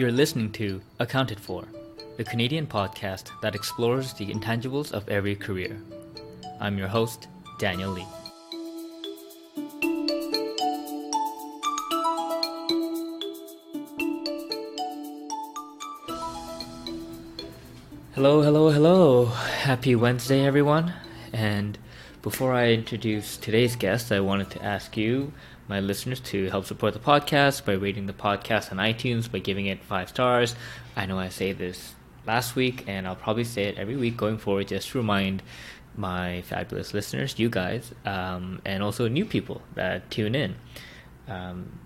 You're listening to Accounted For, the Canadian podcast that explores the intangibles of every career. I'm your host, Daniel Lee. Hello. Happy Wednesday, everyone. And before I introduce today's guest, I wanted to ask you, my listeners, to help support the podcast by rating the podcast on iTunes, by giving it 5 stars. I know I say this last week, and I'll probably say it every week going forward, just to remind my fabulous listeners, you guys, and also new people that tune in.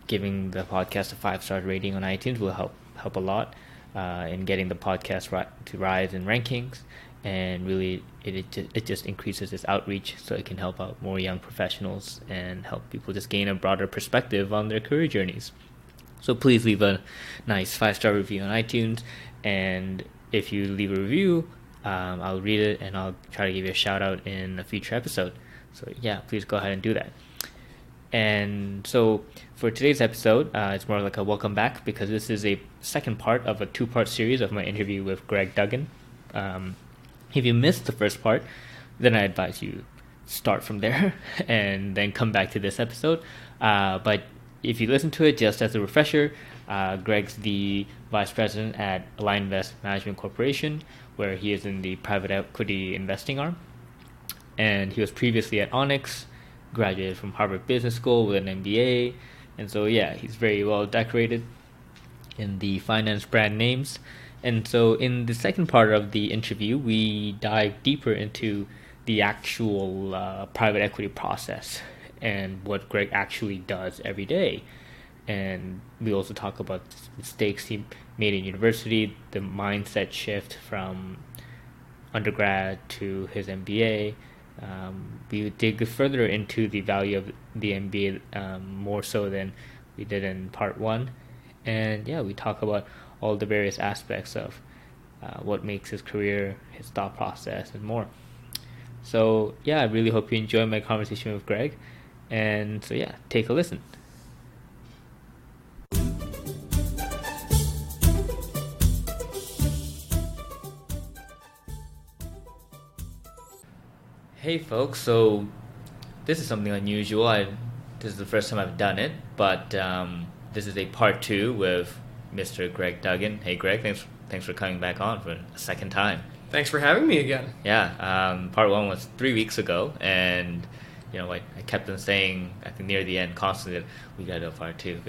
Giving the podcast a 5-star rating on iTunes will help a lot in getting the podcast to rise in rankings, and really it just increases its outreach, so it can help out more young professionals and help people just gain a broader perspective on their career journeys. So please leave a nice 5-star review on iTunes, and if you leave a review, I'll read it and I'll try to give you a shout out in a future episode. So yeah, please go ahead and do that. And so for today's episode, it's more like a welcome back, because this is a second part of a 2-part series of my interview with Greg Duggan. If you missed the first part, then I advise you start from there and then come back to this episode. But if you listen to it, just as a refresher, Greg's the vice president at Alignvest Management Corporation, where he is in the private equity investing arm. And he was previously at Onex, graduated from Harvard Business School with an MBA. And so, yeah, he's very well decorated in the finance brand names. And so in the second part of the interview, we dive deeper into the actual private equity process and what Greg actually does every day. And we also talk about the mistakes he made in university, the mindset shift from undergrad to his MBA. We dig further into the value of the MBA, more so than we did in part 1. And yeah, we talk about all the various aspects of what makes his career, his thought process, and more. So yeah, I really hope you enjoy my conversation with Greg. And so yeah, take a listen. Hey folks, so this is something unusual. This is the first time I've done it, but this is a part 2 with Mr. Greg Duggan. Hey Greg, thanks for coming back on for a second time. Thanks for having me again. Yeah, part 1 was 3 weeks ago, and you know, I kept on saying, I think near the end, constantly, that we gotta do part 2,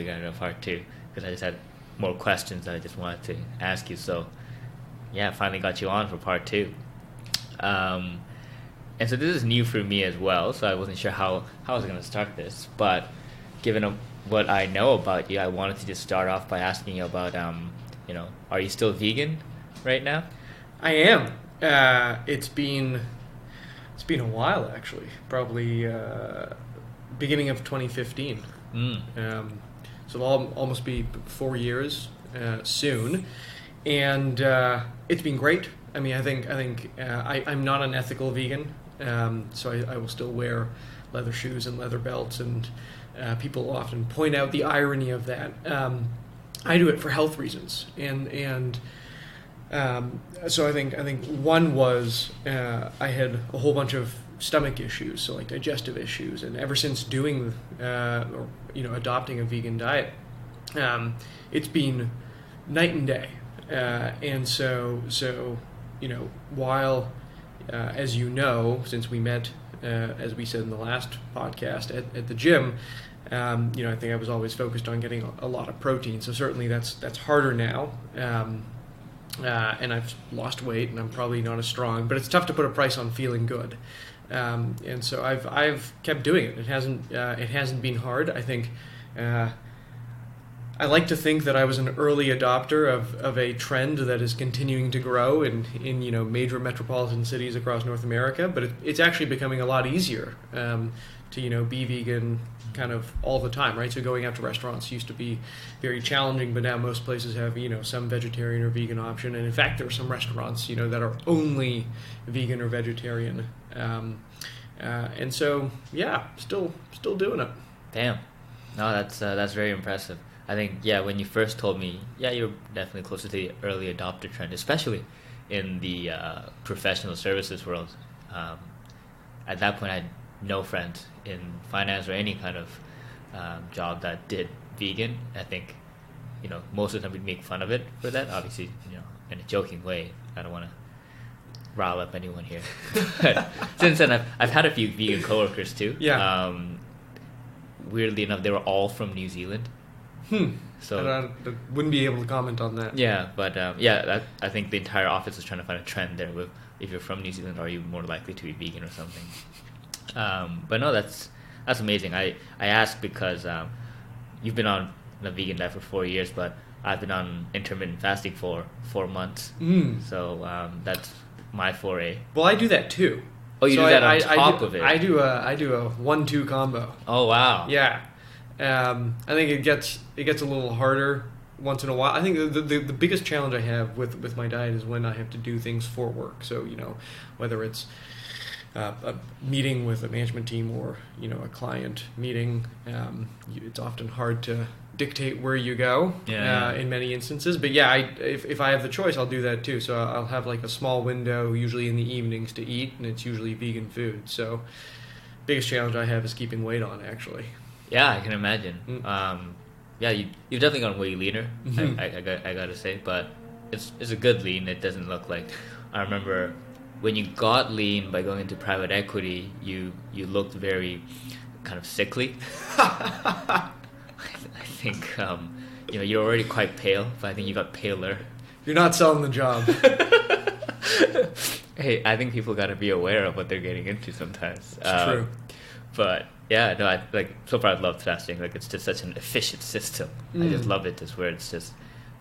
because I just had more questions that I just wanted to ask you. So yeah, finally got you on for part 2. And so this is new for me as well, so I wasn't sure how I was going to start this. But given what I know about you, I wanted to just start off by asking you about, are you still vegan right now? I am. It's been a while, actually. Probably beginning of 2015. So it'll almost be 4 years soon, and it's been great. I mean, I think I'm not an ethical vegan. So I will still wear leather shoes and leather belts, and people often point out the irony of that. I do it for health reasons, and so I think one was I had a whole bunch of stomach issues, so like digestive issues, and ever since doing adopting a vegan diet, it's been night and day, and so while as you know, since we met, as we said in the last podcast, at the gym, I think I was always focused on getting a lot of protein. So certainly that's harder now, and I've lost weight, and I'm probably not as strong. But it's tough to put a price on feeling good, and so I've kept doing it. It hasn't been hard. I think. I like to think that I was an early adopter of a trend that is continuing to grow in major metropolitan cities across North America, but it's actually becoming a lot easier to be vegan kind of all the time, right? So going out to restaurants used to be very challenging, but now most places have some vegetarian or vegan option, and in fact there are some restaurants that are only vegan or vegetarian, and so yeah, still doing it. Damn. No, that's very impressive. I think when you first told me, you're definitely closer to the early adopter trend, especially in the professional services world. Um, at that point, I had no friends in finance or any kind of job that did vegan. I think most of the time we'd make fun of it for that. Obviously, in a joking way. I don't want to rile up anyone here. But since then, I've had a few vegan coworkers too. Yeah. Weirdly enough, they were all from New Zealand. So I wouldn't be able to comment on that. Yeah, but I think the entire office is trying to find a trend there. With if you're from New Zealand, are you more likely to be vegan or something? But no, that's amazing. I asked because you've been on a vegan diet for 4 years, but I've been on intermittent fasting for 4 months. So that's my foray. Well, I do that too. Oh, you do that on top of it? I do a 1-2 combo. Oh, wow. Yeah. I think it gets a little harder once in a while. I think the biggest challenge I have with my diet is when I have to do things for work. So, whether it's a meeting with a management team or, a client meeting, it's often hard to dictate where you go in many instances. But if I have the choice, I'll do that too. So I'll have like a small window, usually in the evenings, to eat, and it's usually vegan food. So biggest challenge I have is keeping weight on, actually. Yeah, I can imagine. You've definitely gone way leaner. I gotta say, but it's a good lean. It doesn't look like. I remember when you got lean by going into private equity, you looked very kind of sickly. I think you're already quite pale, but I think you got paler. You're not selling the job. Hey, I think people got to be aware of what they're getting into sometimes. It's true. But so far I've loved fasting. Like, it's just such an efficient system. I just love it. Just where it's just,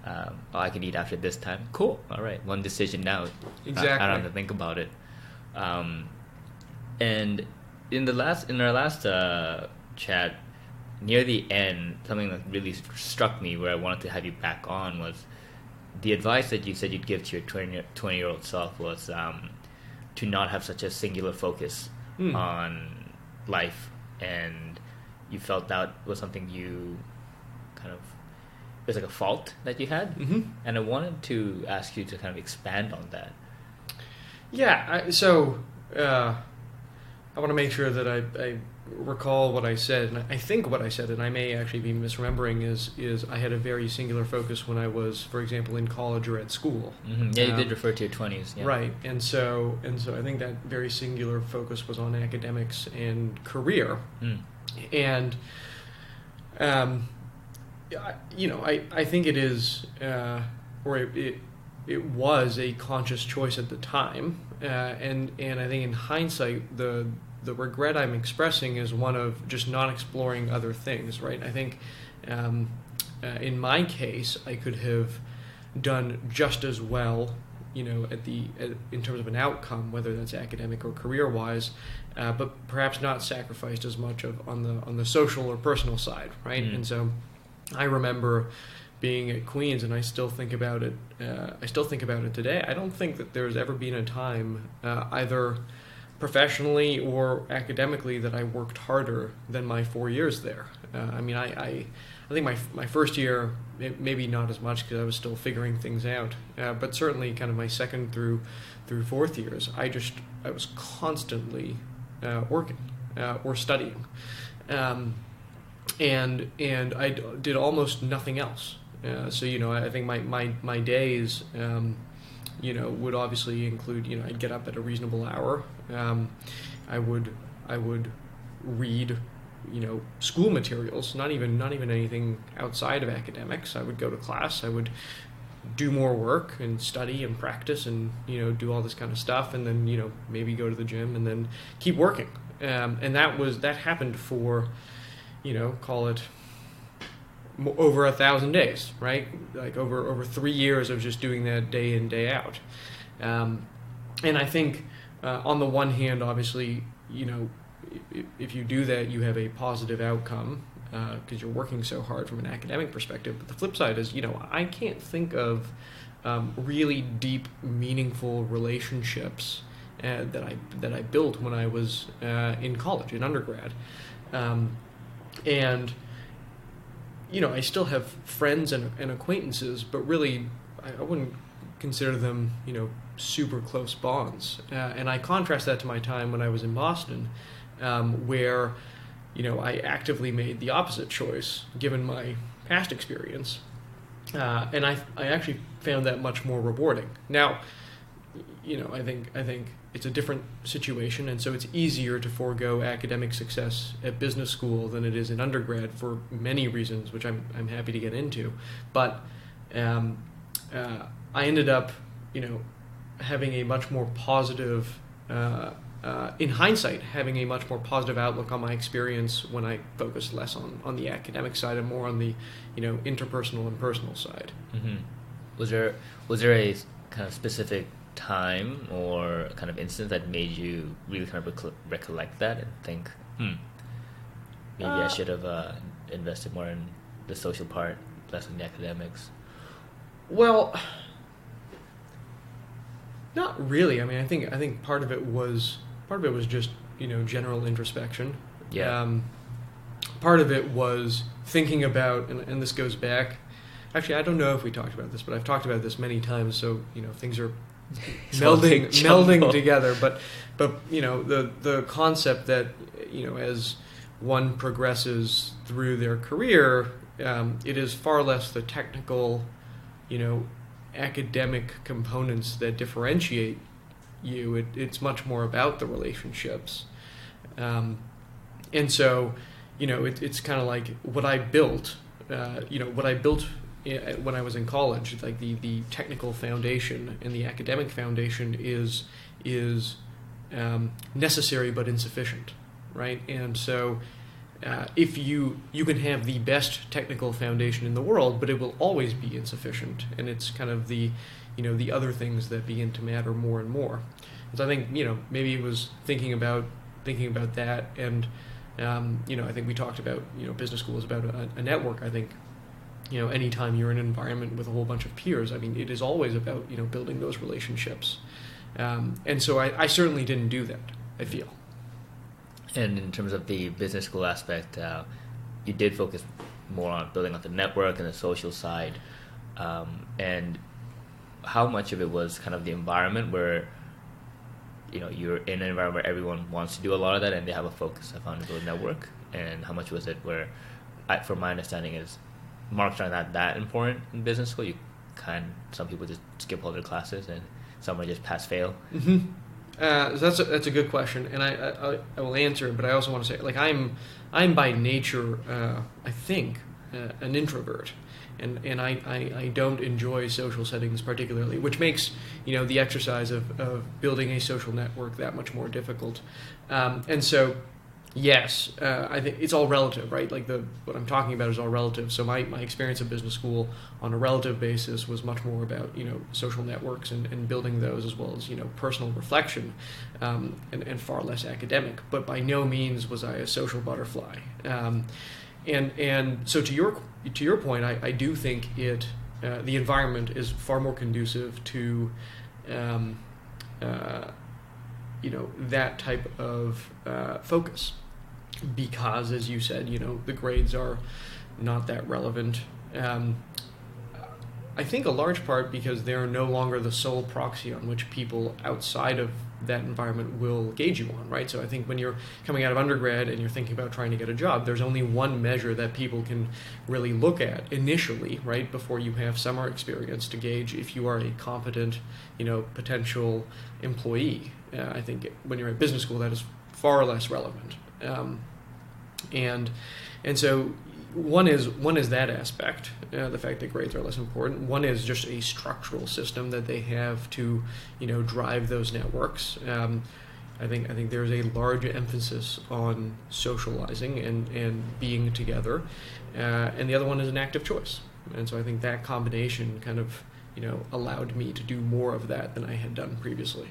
I can eat after this time. Cool. All right. One decision now. Exactly. I don't have to think about it. And in our last chat, near the end, something that really struck me where I wanted to have you back on was the advice that you said you'd give to your 20-year-old self was to not have such a singular focus on life, and you felt that was something you it was like a fault that you had, and I wanted to ask you to kind of expand on that. I want to make sure that I recall what I said, and I think what I said, and I may actually be misremembering, is I had a very singular focus when I was, for example, in college or at school. Yeah, you did refer to your 20s. Yeah. Right, and so I think that very singular focus was on academics and career, and I think it is, or it was a conscious choice at the time, and I think in hindsight the regret I'm expressing is one of just not exploring other things, right? I think in my case, I could have done just as well, in terms of an outcome, whether that's academic or career-wise, but perhaps not sacrificed as much on the social or personal side, right? And so I remember being at Queen's, and I still think about it. Today. I don't think that there's ever been a time, either professionally or academically, that I worked harder than my 4 years there. I think my first year, maybe not as much because I was still figuring things out, but certainly kind of my second through fourth years, I was constantly working or studying, and I did almost nothing else. So I think my days, would obviously include, I'd get up at a reasonable hour. I would read, school materials, not even anything outside of academics. I would go to class. I would do more work and study and practice and, do all this kind of stuff, and then, maybe go to the gym and then keep working. And that happened for, call it over 1,000 days, right? Like over 3 years of just doing that day in, day out. And I think on the one hand, obviously, if you do that, you have a positive outcome because you're working so hard from an academic perspective. But the flip side is, I can't think of really deep, meaningful relationships that I built when I was in college, in undergrad, and I still have friends and acquaintances, but really I wouldn't consider them, super close bonds. And I contrast that to my time when I was in Boston, where, I actively made the opposite choice given my past experience. And I actually found that much more rewarding. Now, I think it's a different situation, and so it's easier to forego academic success at business school than it is in undergrad for many reasons, which I'm happy to get into. But I ended up, having a much more positive, in hindsight, having a much more positive outlook on my experience when I focused less on the academic side and more on the, interpersonal and personal side. Mm-hmm. Was there a kind of specific time or kind of instance that made you really kind of recollect that and think, maybe I should have invested more in the social part, less in the academics? Well, not really. I mean, I think part of it was just general introspection. Yeah. Part of it was thinking about, and this goes back. Actually, I don't know if we talked about this, but I've talked about this many times. So things are melding together. But the concept that as one progresses through their career, it is far less the technical, academic components that differentiate you. It's much more about the relationships, and so it's kind of like what I built. When I was in college, like the technical foundation and the academic foundation is necessary but insufficient, right? And so if you can have the best technical foundation in the world, but it will always be insufficient, and it's kind of the other things that begin to matter more and more. And so I think maybe it was thinking about that, and I think we talked about business school is about a network. I think anytime you're in an environment with a whole bunch of peers, I mean, it is always about building those relationships, and so I certainly didn't do that, I feel. And in terms of the business school aspect, you did focus more on building up the network and the social side. And how much of it was kind of the environment where, you're in an environment where everyone wants to do a lot of that and they have a focus on to build a network? And how much was it where, from my understanding, is marks are not that important in business school? Some people just skip all their classes and some are just pass-fail. Mm-hmm. That's a good question, and I will answer it. But I also want to say, like, I'm by nature, I think, an introvert, and I don't enjoy social settings particularly, which makes the exercise of building a social network that much more difficult. And so, yes, I think it's all relative, right? Like what I'm talking about is all relative. So my experience at business school on a relative basis was much more about social networks and building those, as well as personal reflection, and far less academic. But by no means was I a social butterfly. And so to your point, I do think the environment is far more conducive to that type of focus. Because, as you said, the grades are not that relevant. I think a large part because they're no longer the sole proxy on which people outside of that environment will gauge you on, right? So I think when you're coming out of undergrad and you're thinking about trying to get a job, there's only one measure that people can really look at initially, right, before you have summer experience to gauge if you are a competent, potential employee. I think when you're at business school, that is far less relevant. And so one is that aspect, the fact that grades are less important. One is just a structural system that they have to drive those networks. I think there's a large emphasis on socializing and being together, and the other one is an active choice. And so I think that combination kind of allowed me to do more of that than I had done previously.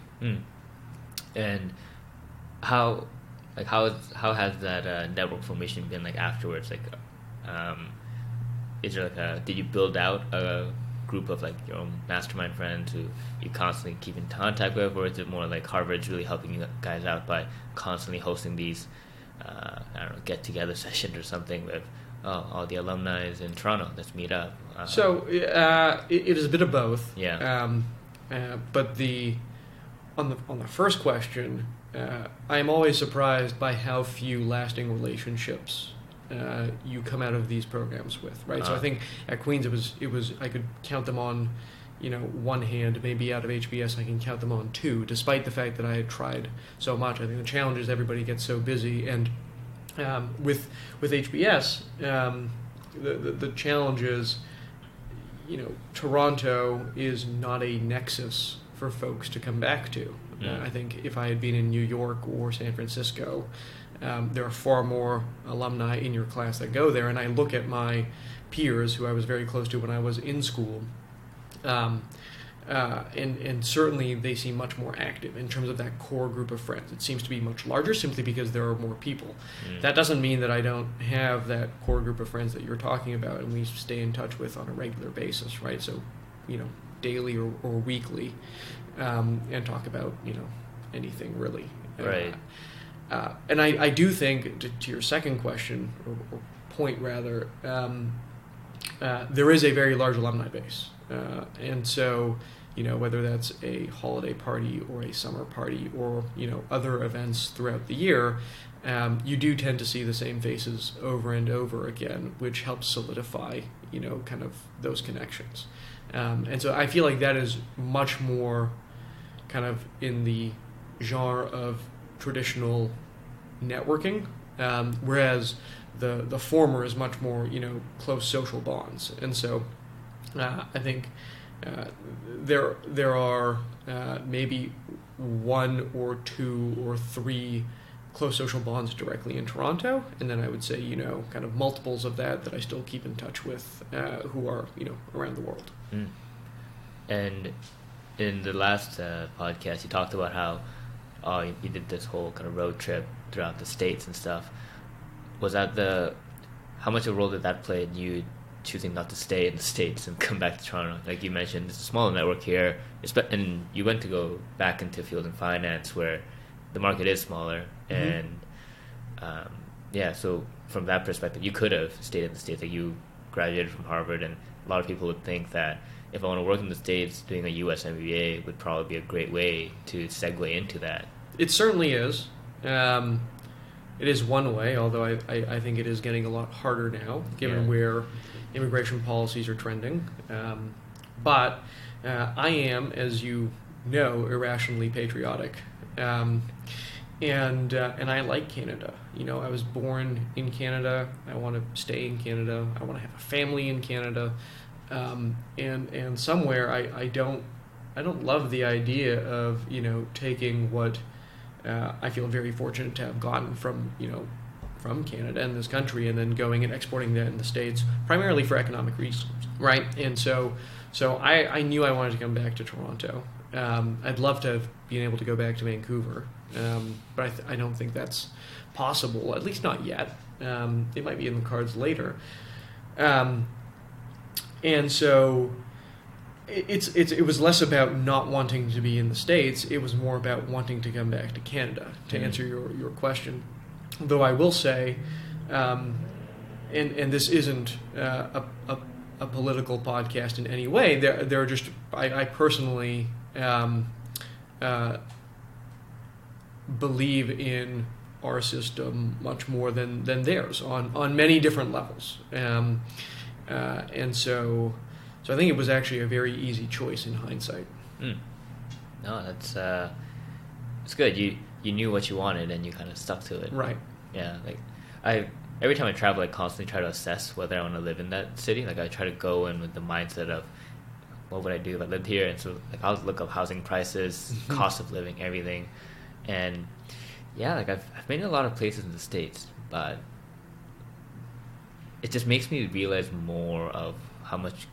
And how has that network formation been like afterwards? Like, is there did you build out a group of like your own mastermind friends who you constantly keep in contact with, or is it more like Harvard's really helping you guys out by constantly hosting these get-together sessions or something with all the alumni in Toronto. Let's meet up. It is a bit of both. Yeah. But on the first question, I am always surprised by how few lasting relationships you come out of these programs with, right? So I think at Queen's it was I could count them on, one hand. Maybe out of HBS I can count them on two, despite the fact that I had tried so much. I think the challenge is everybody gets so busy, and with HBS, the challenge is, Toronto is not a nexus for folks to come back to. I think if I had been in New York or San Francisco, there are far more alumni in your class that go there, and I look at my peers who I was very close to when I was in school, and certainly they seem much more active in terms of that core group of friends. It seems to be much larger simply because there are more people. That doesn't mean that I don't have that core group of friends that you're talking about and we stay in touch with on a regular basis, right? So, daily or weekly, and talk about, anything really. Right. And I do think, to your second question, or point rather, there is a very large alumni base. And so, whether that's a holiday party or a summer party or, other events throughout the year, you do tend to see the same faces over and over again, which helps solidify, kind of those connections. And so I feel like that is much more kind of in the genre of traditional networking, whereas the former is much more, close social bonds. And so I think there are maybe one or two or three close social bonds directly in Toronto, and then I would say, kind of multiples of that I still keep in touch with, who are, around the world. And in the last podcast, you talked about how you did this whole kind of road trip throughout the States and stuff. Was that how much of a role did that play in you choosing not to stay in the States and come back to Toronto? Like you mentioned, it's a smaller network here, and you went to go back into field and finance where the market is smaller. And so from that perspective, you could have stayed in the States. Like you graduated from Harvard, and a lot of people would think that if I want to work in the States, doing a US MBA would probably be a great way to segue into that. It certainly is. It is one way, although I think it is getting a lot harder now, given where immigration policies are trending. But I am, as you know, irrationally patriotic. And I like Canada. I was born in Canada. I want to stay in Canada. I want to have a family in Canada. And somewhere I don't love the idea of taking what I feel very fortunate to have gotten from Canada and this country, and then going and exporting that in the States primarily for economic reasons, right? And so I knew I wanted to come back to Toronto. I'd love to have been able to go back to Vancouver, but I don't think that's possible, at least not yet. It might be in the cards later. And so it was less about not wanting to be in the States. It was more about wanting to come back to Canada, to answer your question. Though I will say, and this isn't a political podcast in any way, there are just, I personally believe in our system much more than theirs on many different levels. And so I think it was actually a very easy choice in hindsight. No, that's it's good. You knew what you wanted and you kind of stuck to it. Right. Yeah. Like every time I travel, I constantly try to assess whether I want to live in that city. Like I try to go in with the mindset of what would I do if I lived here, and so like I'll look up housing prices, cost of living, everything, and yeah, like I've been in a lot of places in the States, but it just makes me realize more of how much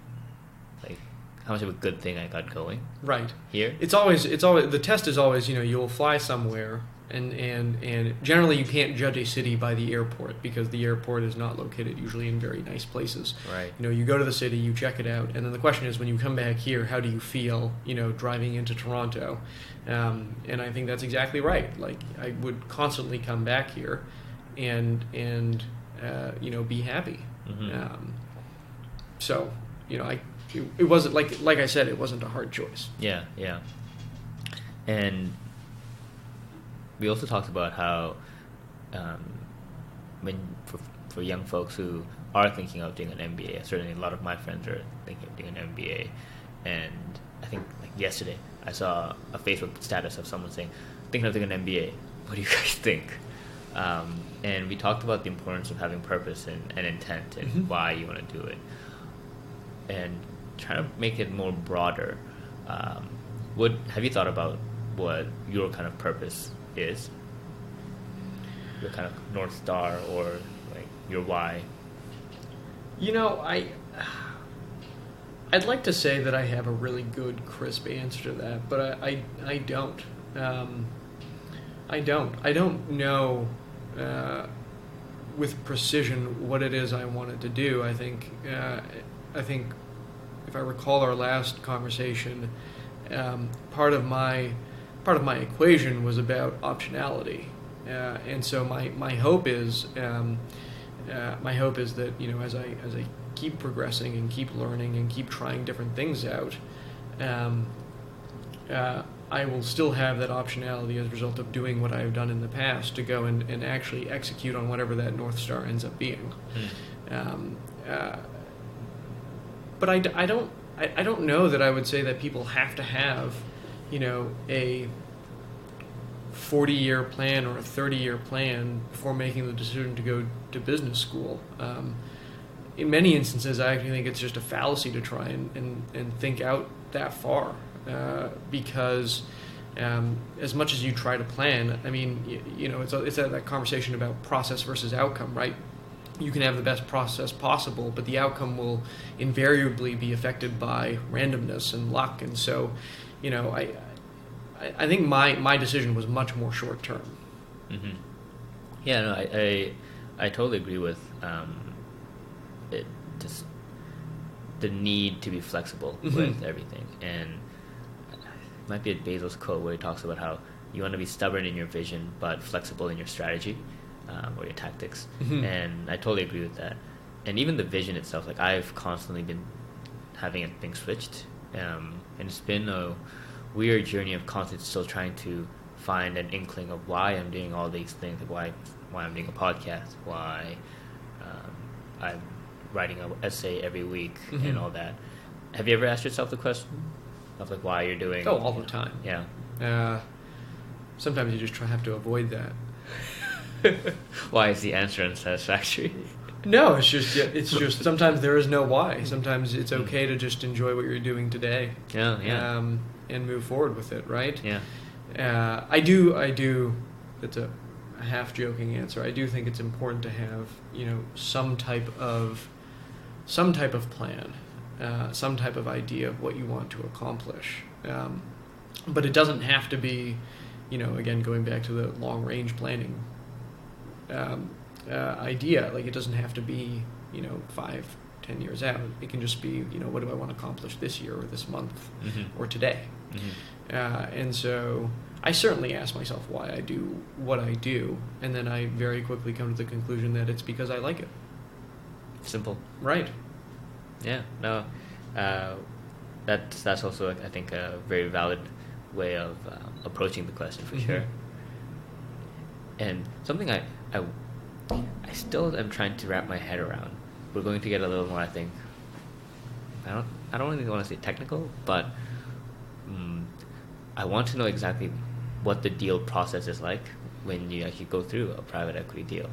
of a good thing I got going. Right. Here. It's always the test is always, you'll fly somewhere and generally you can't judge a city by the airport because the airport is not located usually in very nice places. Right. You go to the city, you check it out, and then the question is when you come back here, how do you feel, driving into Toronto? And I think that's exactly right. Like I would constantly come back here and be happy. So, it wasn't like I said, it wasn't a hard choice. Yeah. And we also talked about how for young folks who are thinking of doing an MBA, certainly a lot of my friends are thinking of doing an MBA, and I think like yesterday I saw a Facebook status of someone saying, thinking of doing an MBA, what do you guys think? And we talked about the importance of having purpose and intent and why you want to do it, and trying to make it more broader. Have you thought about what your kind of purpose is? Your kind of North Star, or like your why? I'd like to say that I have a really good, crisp answer to that, but I don't. I don't know with precision what it is I wanted to do. I think if I recall our last conversation, part of my equation was about optionality, and so my hope is that as I keep progressing and keep learning and keep trying different things out, I will still have that optionality as a result of doing what I've done in the past to go and actually execute on whatever that North Star ends up being. But I don't know that I would say that people have to have a 40-year plan or a 30-year plan before making the decision to go to business school. In many instances, I actually think it's just a fallacy to try and think out that far, because as much as you try to plan, I mean, it's that conversation about process versus outcome, right? You can have the best process possible, but the outcome will invariably be affected by randomness and luck. And so, I think my decision was much more short term. Mm-hmm. Yeah, no, I totally agree with it. Just the need to be flexible with everything, and it might be a Bezos quote where he talks about how you want to be stubborn in your vision but flexible in your strategy or your tactics. And I totally agree with that. And even the vision itself, like I've constantly been having it being switched, and it's been a weird journey of constantly still trying to find an inkling of why I'm doing all these things, like why I'm doing a podcast, why I'm writing an essay every week, and all that. Have you ever asked yourself the question of like why you're doing? Oh, all the time. Yeah. Sometimes you just have to avoid that. Why is the answer unsatisfactory? No, it's just sometimes there is no why. Sometimes it's okay to just enjoy what you're doing today. Yeah. And move forward with it, right? Yeah. I do. That's a half joking answer. I do think it's important to have some type of plan, some type of idea of what you want to accomplish. But it doesn't have to be, again going back to the long range planning idea. Like it doesn't have to be 5-10 years out. It can just be what do I want to accomplish this year or this month or today. And so I certainly ask myself why I do what I do, and then I very quickly come to the conclusion that it's because I like it. Simple. Right. Yeah. No. That's also I think a very valid way of approaching the question for sure. And something I still am trying to wrap my head around. We're going to get a little more, I think. I don't really want to say technical, but I want to know exactly what the deal process is like when you actually go through a private equity deal.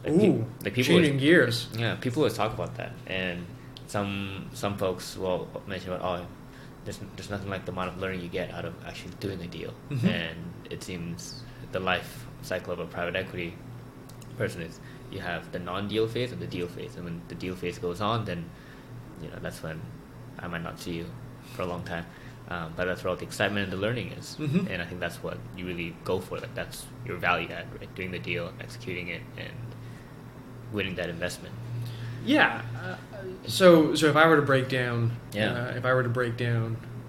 People changing gears. Yeah, people always talk about that, and some folks will mention about there's nothing like the amount of learning you get out of actually doing a deal, and it seems the life cycle of a private equity person is you have the non-deal phase and the deal phase, and when the deal phase goes on, then that's when I might not see you for a long time. But that's where all the excitement and the learning is. And I think that's what you really go for. Like that's your value add, right? Doing the deal, executing it, and winning that investment. Yeah. So if I were to break down,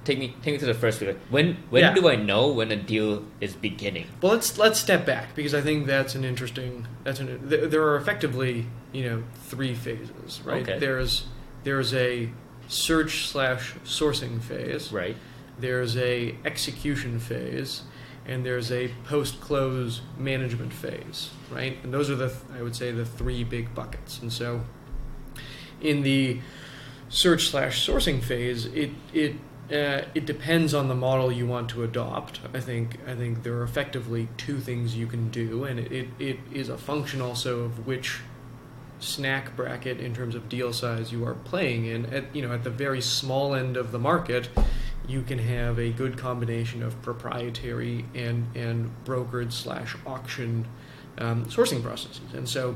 take me to the first week. When Yeah. do I know when a deal is beginning? Well, let's step back because I think that's an interesting. There are effectively 3 phases, right? Okay. There's a search/sourcing phase. Right. There's a execution phase, and there's a post-close management phase, right? And those are I would say the 3 big buckets. And so, in the search/sourcing phase, it depends on the model you want to adopt. I think there are effectively 2 things you can do, and it is a function also of which snack bracket in terms of deal size you are playing in. At the very small end of the market, you can have a good combination of proprietary and brokered/auction sourcing processes. And so,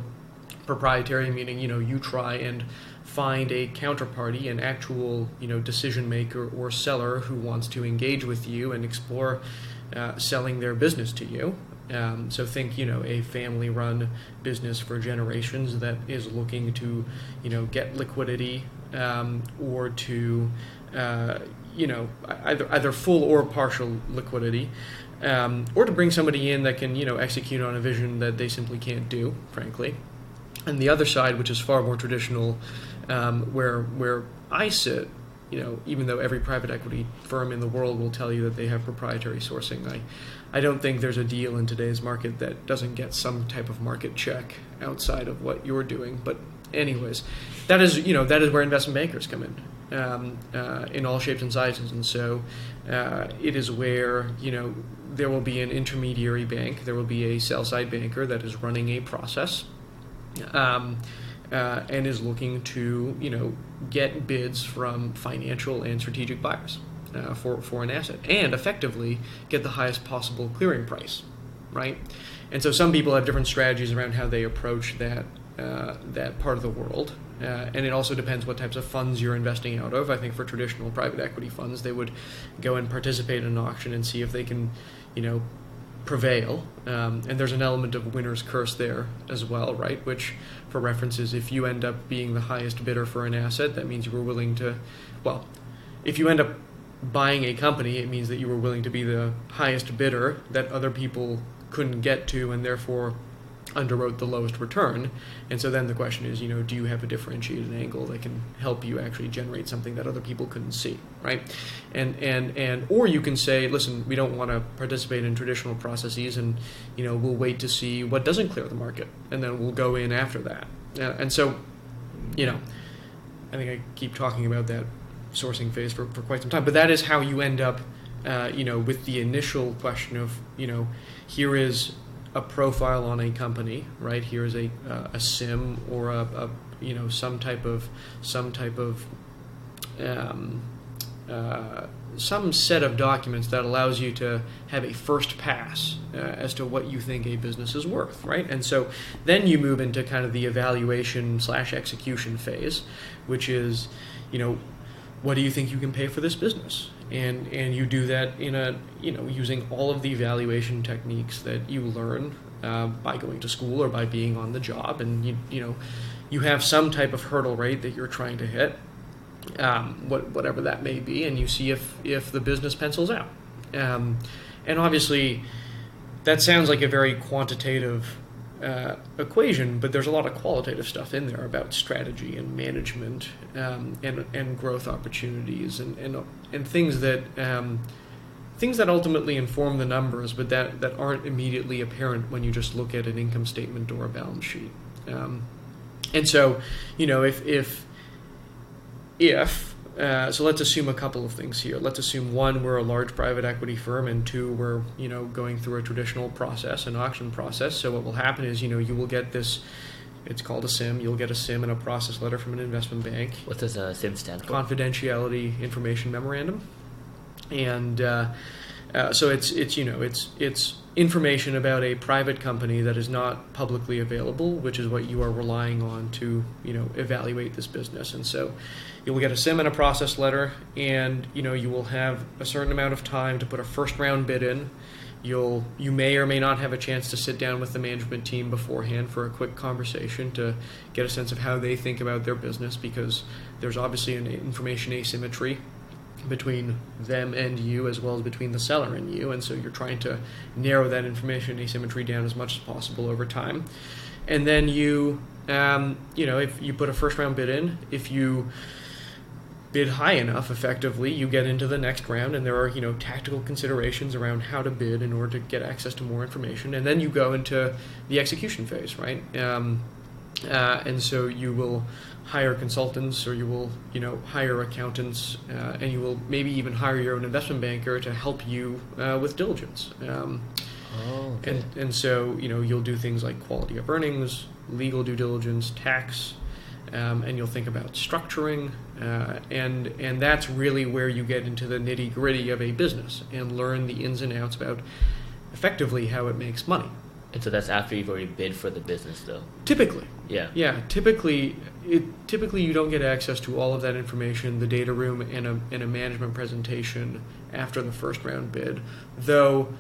proprietary meaning you try and find a counterparty, an actual decision maker or seller who wants to engage with you and explore selling their business to you. So think a family-run business for generations that is looking to get liquidity or to either full or partial liquidity, or to bring somebody in that can execute on a vision that they simply can't do, frankly. And the other side, which is far more traditional, where I sit, even though every private equity firm in the world will tell you that they have proprietary sourcing, I don't think there's a deal in today's market that doesn't get some type of market check outside of what you're doing. But anyways, that is where investment bankers come in all shapes and sizes. And so it is where there will be an intermediary bank, there will be a sell-side banker that is running a process. And is looking to get bids from financial and strategic buyers for an asset, and effectively get the highest possible clearing price, right? And so some people have different strategies around how they approach that part of the world, and it also depends what types of funds you're investing out of. I think for traditional private equity funds, they would go and participate in an auction and see if they can prevail, and there's an element of winner's curse there as well, right? Which, for references, if you end up being the highest bidder for an asset, that means you were willing to, if you end up buying a company, it means that you were willing to be the highest bidder that other people couldn't get to, and therefore underwrote the lowest return. And so then the question is, do you have a differentiated angle that can help you actually generate something that other people couldn't see, right? And or you can say, listen, we don't want to participate in traditional processes, and we'll wait to see what doesn't clear the market, and then we'll go in after that. And so, I think I keep talking about that sourcing phase for quite some time, but that is how you end up, with the initial question of, here is a profile on a company, right? Here's a SIM or a some type of some set of documents that allows you to have a first pass as to what you think a business is worth, right? And so then you move into kind of the evaluation/execution phase, which is, what do you think you can pay for this business? And you do that in using all of the evaluation techniques that you learn by going to school or by being on the job, and you have some type of hurdle rate that you're trying to hit, whatever that may be, and you see if the business pencils out. And obviously, that sounds like a very quantitative equation, but there's a lot of qualitative stuff in there about strategy and management and growth opportunities and things that ultimately inform the numbers, but that aren't immediately apparent when you just look at an income statement or a balance sheet. And so, if so let's assume a couple of things here. Let's assume, 1, we're a large private equity firm, and 2, we're going through a traditional process, an auction process. So what will happen is you will get this. It's called a SIM. You'll get a SIM and a process letter from an investment bank. What does a SIM stand for? Confidentiality Information Memorandum. And so it's information about a private company that is not publicly available, which is what you are relying on to evaluate this business. And so you will get a SIM and a process letter, and you will have a certain amount of time to put a first round bid in. You may or may not have a chance to sit down with the management team beforehand for a quick conversation to get a sense of how they think about their business, because there's obviously an information asymmetry between them and you, as well as between the seller and you, and so you're trying to narrow that information asymmetry down as much as possible over time. And then you if you put a first round bid in, if you bid high enough, effectively, you get into the next round, and there are tactical considerations around how to bid in order to get access to more information, and then you go into the execution phase, right? And so you will hire consultants, or you will hire accountants, and you will maybe even hire your own investment banker to help you with diligence. Okay. And so you'll do things like quality of earnings, legal due diligence, tax, and you'll think about structuring, and that's really where you get into the nitty gritty of a business and learn the ins and outs about effectively how it makes money. And so that's after you've already bid for the business, though. Typically. Yeah. Typically you don't get access to all of that information, the data room, and a management presentation after the first round bid, though.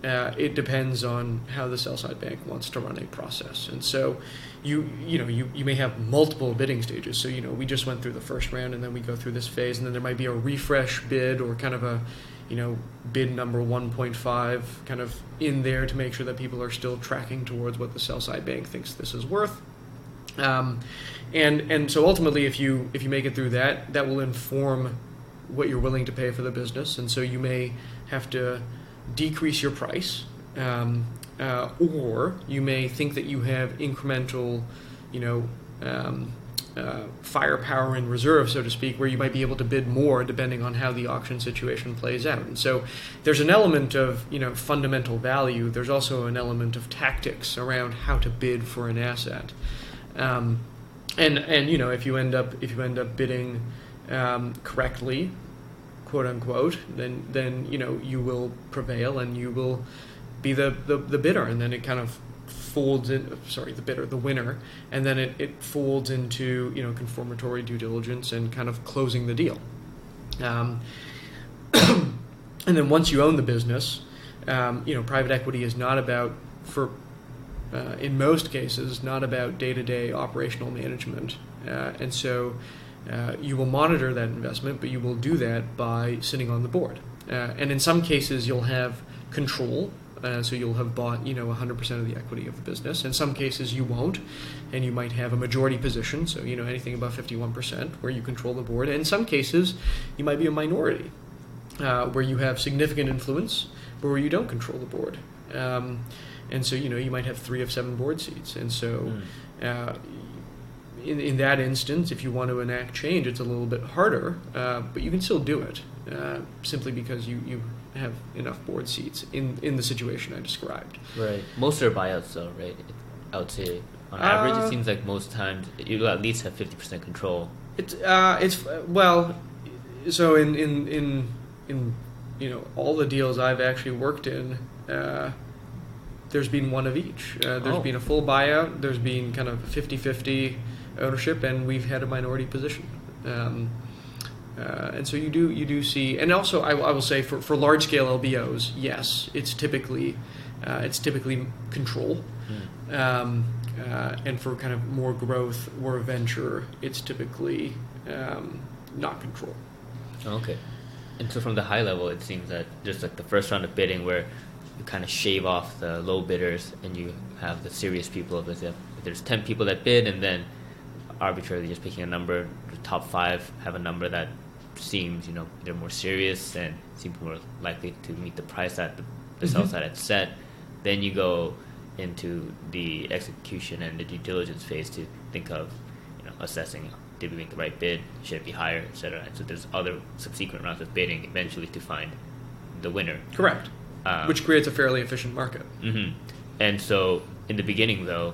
It depends on how the sell-side bank wants to run a process, and so you may have multiple bidding stages. So we just went through the first round, and then we go through this phase, and then there might be a refresh bid, or kind of a bid number 1.5 kind of in there to make sure that people are still tracking towards what the sell-side bank thinks this is worth. And so ultimately, if you make it through that will inform what you're willing to pay for the business, and so you may have to decrease your price, or you may think that you have incremental, firepower in reserve, so to speak, where you might be able to bid more depending on how the auction situation plays out. And so there's an element of fundamental value. There's also an element of tactics around how to bid for an asset. And if you end up bidding correctly, quote unquote, then you will prevail and you will be the bidder, and then it kind of folds in. The winner, and then it folds into confirmatory due diligence and kind of closing the deal. And then once you own the business, private equity is not about, in most cases, not about day-to-day operational management, and so. You will monitor that investment, but you will do that by sitting on the board. And in some cases, you'll have control, so you'll have bought 100% of the equity of the business. In some cases, you won't, and you might have a majority position, so anything above 51%, where you control the board. And in some cases, you might be a minority, where you have significant influence, but where you don't control the board. And so you might have 3 of 7 board seats, and so. In that instance, if you want to enact change, it's a little bit harder, but you can still do it, simply because you have enough board seats in the situation I described. Right. Most are buyouts, though, right? I would say, on average, it seems like most times you'll at least have 50% control. So in all the deals I've actually worked in, there's been one of each. There's been a full buyout. There's been kind of 50-50 ownership, and we've had a minority position. And so you do see, and also I will say for large scale LBOs, yes, it's typically control, and for kind of more growth or venture, it's typically not control. Okay. And so from the high level, it seems that just like the first round of bidding, where you kind of shave off the low bidders and you have the serious people. If there's 10 people that bid, and then arbitrarily just picking a number, the top 5 have a number that seems they're more serious and seem more likely to meet the price that the sell side had set. Then you go into the execution and the due diligence phase to think of assessing, did we make the right bid, should it be higher, etc. And so there's other subsequent rounds of bidding eventually to find the winner. Correct. Which creates a fairly efficient market. Mm-hmm. And so in the beginning, though,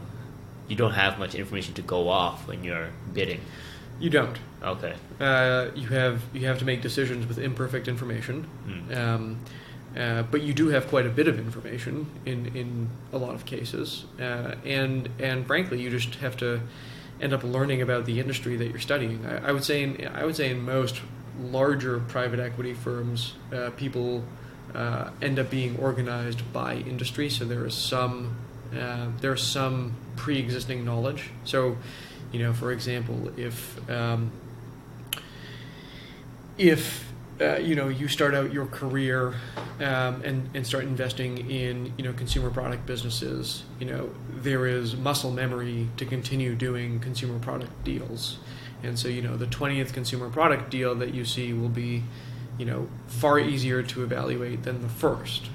you don't have much information to go off when you're bidding. You don't. Okay. You have to make decisions with imperfect information, but you do have quite a bit of information in a lot of cases, and frankly, you just have to end up learning about the industry that you're studying. I would say in most larger private equity firms, people end up being organized by industry, so there's some pre-existing knowledge. So, for example, if you start out your career and start investing in consumer product businesses, there is muscle memory to continue doing consumer product deals, and so the 20th consumer product deal that you see will be far easier to evaluate than the first.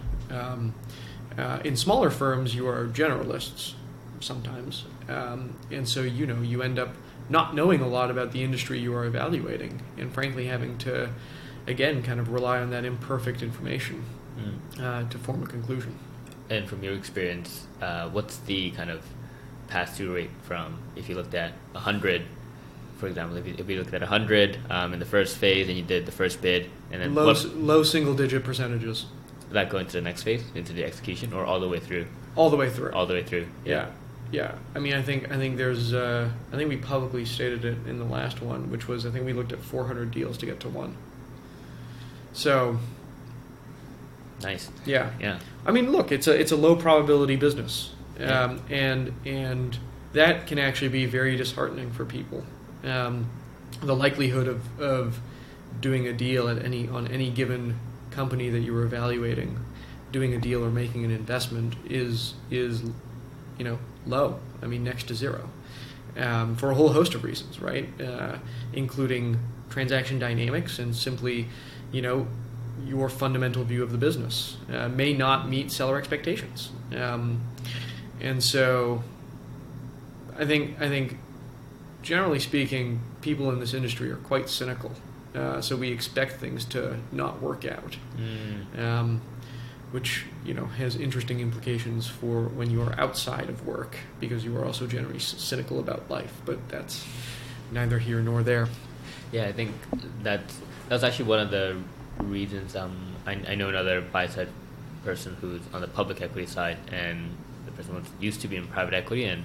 In smaller firms, you are generalists sometimes, and so you end up not knowing a lot about the industry you are evaluating, and frankly having to again kind of rely on that imperfect information to form a conclusion. And from your experience, what's the kind of pass-through rate from, if you looked at 100, for example, if you looked at 100 in the first phase and you did the first bid, and then low single-digit percentages. That go into the next phase, into the execution, or all the way through? All the way through. All the way through. Yeah. I mean, I think there's. I think we publicly stated it in the last one, which was I think we looked at 400 deals to get to one. So. Nice. Yeah. I mean, look, it's a low probability business, and that can actually be very disheartening for people. The likelihood of doing a deal on any given company that you were evaluating, doing a deal or making an investment is low. I mean, next to zero, for a whole host of reasons, right? Including transaction dynamics and simply, your fundamental view of the business may not meet seller expectations, and so I think generally speaking, people in this industry are quite cynical. So we expect things to not work out, which has interesting implications for when you are outside of work, because you are also generally cynical about life. But that's neither here nor there. Yeah, I think that's actually one of the reasons. I know another buy-side person who's on the public equity side, and the person used to be in private equity, and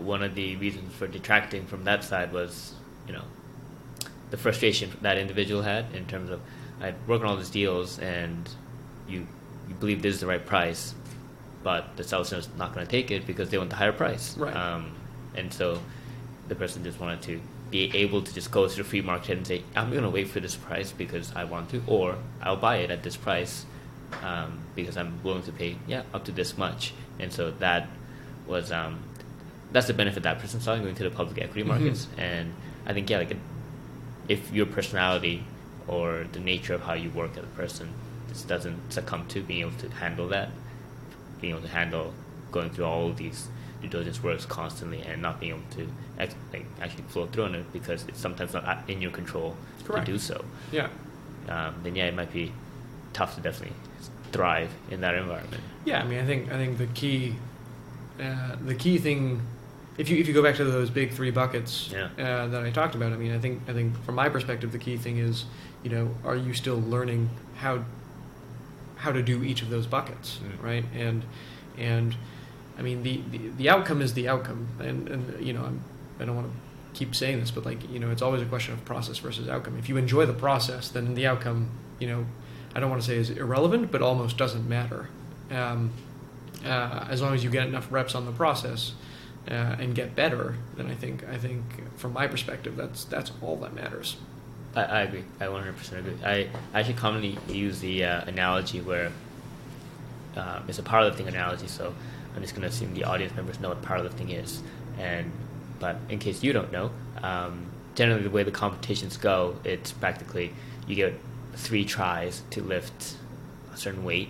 one of the reasons for detracting from that side was, the frustration that individual had in terms of, I work on all these deals and you believe this is the right price, but the seller's not going to take it because they want the higher price. Right. And so the person just wanted to be able to just go to the free market and say, I'm going to wait for this price because I want to, or I'll buy it at this price because I'm willing to pay up to this much. And so that was that's the benefit that person saw going to the public equity markets. Mm-hmm. And I think if your personality or the nature of how you work as a person just doesn't succumb to being able to handle that, being able to handle going through all of these due diligence works constantly and not being able to actually flow through on it because it's sometimes not in your control. Correct. To do so. Yeah. Then it might be tough to definitely thrive in that environment. Yeah, I mean, I think the key thing, if you go back to those big three buckets that I talked about, I mean, I think from my perspective, the key thing is, are you still learning how to do each of those buckets, right? And I mean, the outcome is the outcome, and I don't want to keep saying this, but it's always a question of process versus outcome. If you enjoy the process, then the outcome, I don't want to say is irrelevant, but almost doesn't matter. As long as you get enough reps on the process and get better, then I think from my perspective, that's all that matters. I agree. I 100% agree. I actually commonly use the analogy where it's a powerlifting analogy, so I'm just going to assume the audience members know what powerlifting is. But in case you don't know, generally the way the competitions go, it's practically you get 3 tries to lift a certain weight,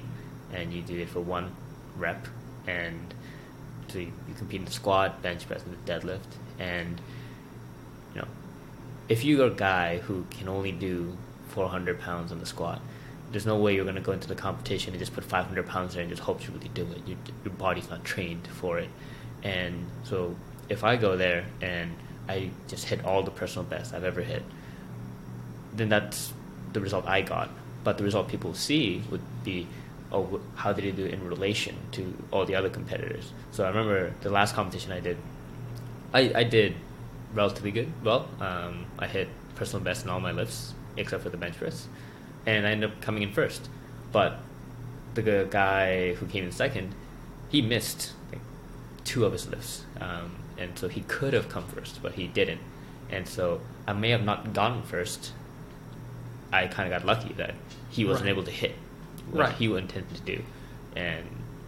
and you do it for 1 rep, and so you compete in the squat, bench press, and the deadlift. And if you're a guy who can only do 400 pounds on the squat, there's no way you're going to go into the competition and just put 500 pounds there and just hope you really do it. Your body's not trained for it. And so if I go there and I just hit all the personal bests I've ever hit, then that's the result I got. But the result people see would be, oh, how did he do it in relation to all the other competitors? So I remember the last competition I did, I did relatively good. Well, I hit personal best in all my lifts except for the bench press, and I ended up coming in first. But the guy who came in second, he missed 2 of his lifts, and so he could have come first, but he didn't. And so I may have not gotten first, I kind of got lucky that he wasn't Right. able to hit what Right. he intended to do,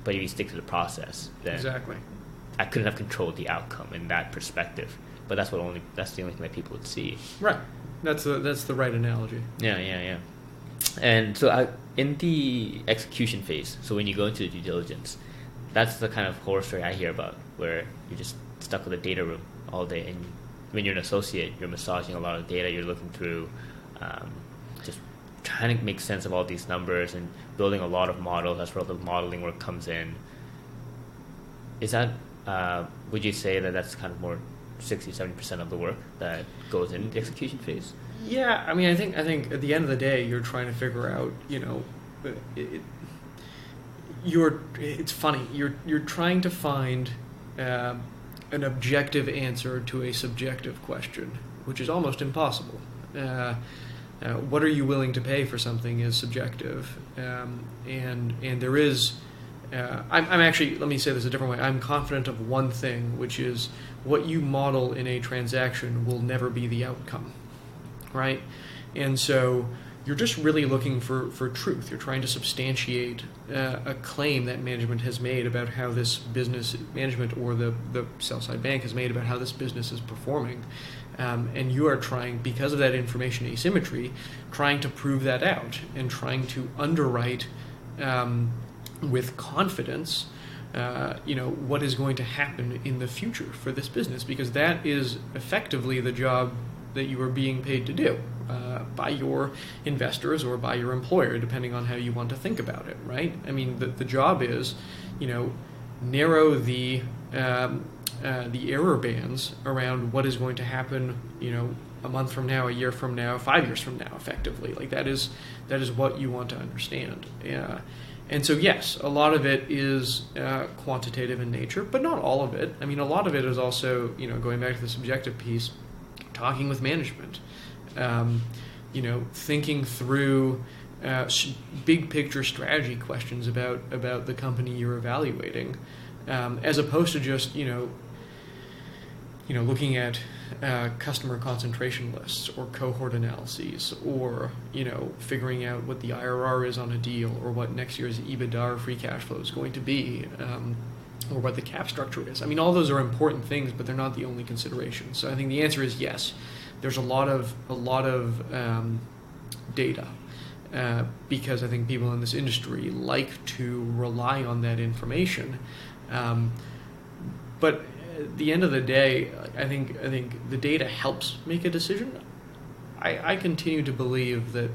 but if you stick to the process, then Exactly. I couldn't have controlled the outcome in that perspective. But that's the only thing that people would see. Right. That's the right analogy. Yeah. And so in the execution phase, so when you go into the due diligence, that's the kind of horror story I hear about, where you're just stuck with a data room all day, and when you're an associate, you're massaging a lot of data, you're looking through, just trying to make sense of all these numbers and building a lot of models. That's where all the modeling work comes in. Is that, would you say that that's kind of more 60-70% of the work that goes in the execution phase? Yeah, I mean, I think at the end of the day, you're trying to figure out, it's funny. You're trying to find an objective answer to a subjective question, which is almost impossible. What are you willing to pay for something is subjective, and there is. I'm actually, let me say this a different way. I'm confident of one thing, which is what you model in a transaction will never be the outcome, right? And so you're just really looking for truth. You're trying to substantiate a claim that management has made about how this business, management or the sell-side bank has made about how this business is performing. And you are trying, because of that information asymmetry, trying to prove that out and trying to underwrite with confidence, what is going to happen in the future for this business, because that is effectively the job that you are being paid to do by your investors or by your employer, depending on how you want to think about it, right? I mean, the job is, narrow the error bands around what is going to happen, a month from now, a year from now, 5 years from now, effectively. Like that is what you want to understand. And so, yes, a lot of it is quantitative in nature, but not all of it. I mean, a lot of it is also, going back to the subjective piece, talking with management, thinking through big picture strategy questions about the company you're evaluating, as opposed to just, looking at customer concentration lists or cohort analyses, or figuring out what the IRR is on a deal, or what next year's EBITDA or free cash flow is going to be, or what the cap structure is. I mean, all those are important things, but they're not the only considerations. So I think the answer is yes. There's a lot of data, because I think people in this industry like to rely on that information, but at the end of the day, I think the data helps make a decision. I continue to believe that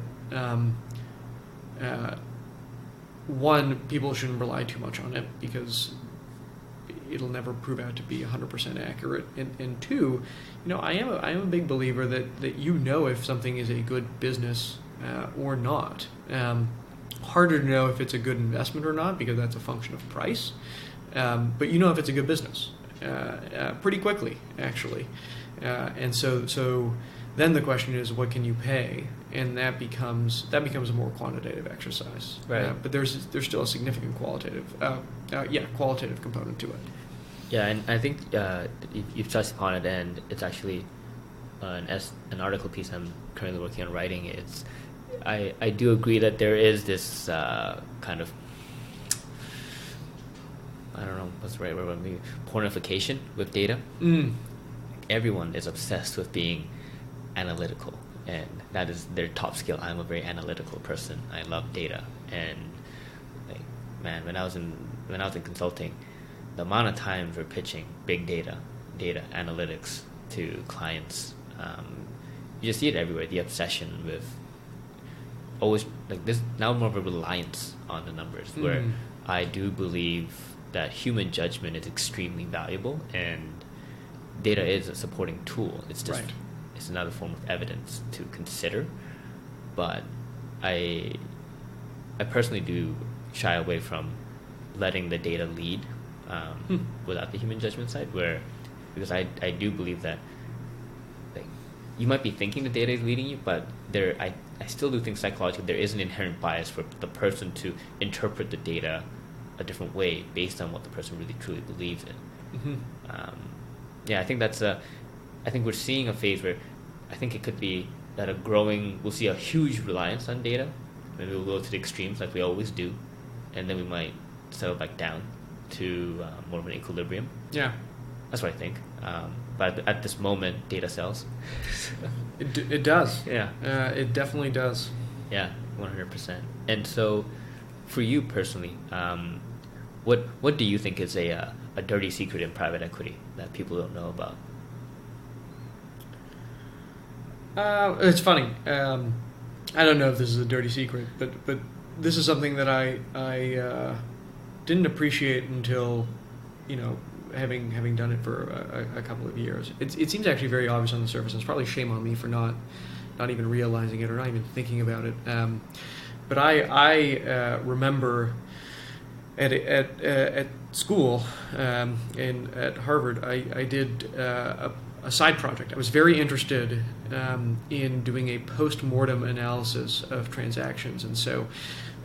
one, people shouldn't rely too much on it, because it'll never prove out to be 100% accurate. And two, I am a big believer that if something is a good business or not. Harder to know if it's a good investment or not, because that's a function of price. But if it's a good business pretty quickly, actually. And so then the question is, what can you pay? And that becomes a more quantitative exercise. Right. But there's still a significant qualitative component to it. Yeah, and I think you've touched upon it, and it's actually an article piece I'm currently working on writing. I do agree that there is this kind of, I don't know what's the right word, maybe pornification with data. Everyone is obsessed with being analytical, and that is their top skill. I'm a very analytical person. I love data, and when I was in consulting, the amount of times we're pitching big data analytics to clients, you just see it everywhere. The obsession with always this, now more of a reliance on the numbers, where I do believe that human judgment is extremely valuable, and data is a supporting tool. It's just It's another form of evidence to consider, but I personally do shy away from letting the data lead without the human judgment side, because I do believe that you might be thinking the data is leading you, but I still do think psychologically there is an inherent bias for the person to interpret the data a different way based on what the person really truly believes in. I think I think we're seeing a phase where I think it could be we'll see a huge reliance on data. Maybe we'll go to the extremes like we always do, and then we might settle back down to more of an equilibrium. Yeah. That's what I think. But at this moment, data sells. It does. Yeah. It definitely does. Yeah, 100%. And so, for you personally, what do you think is a dirty secret in private equity that people don't know about? It's funny. I don't know if this is a dirty secret, but this is something that I didn't appreciate until, having done it for a couple of years. It seems actually very obvious on the surface. It's probably shame on me for not even realizing it or not even thinking about it. But I remember at school at Harvard, I did a side project. I was very interested in doing a post-mortem analysis of transactions, and so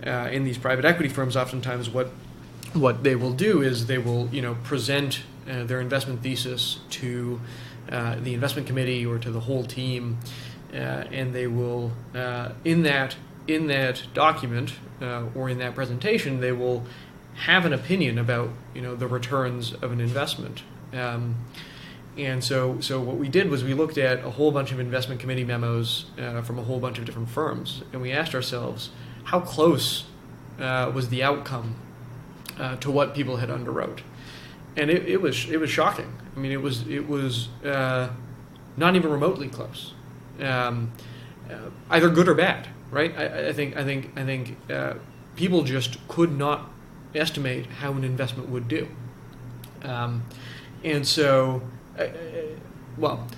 in these private equity firms, oftentimes what they will do is they will present their investment thesis to the investment committee or to the whole team, and they will in that document or in that presentation they will have an opinion about the returns of an investment. And so what we did was we looked at a whole bunch of investment committee memos from a whole bunch of different firms, and we asked ourselves how close was the outcome to what people had underwrote, and it was shocking. I mean, it was not even remotely close, either good or bad. Right? I think people just could not estimate how an investment would do, and so. Well,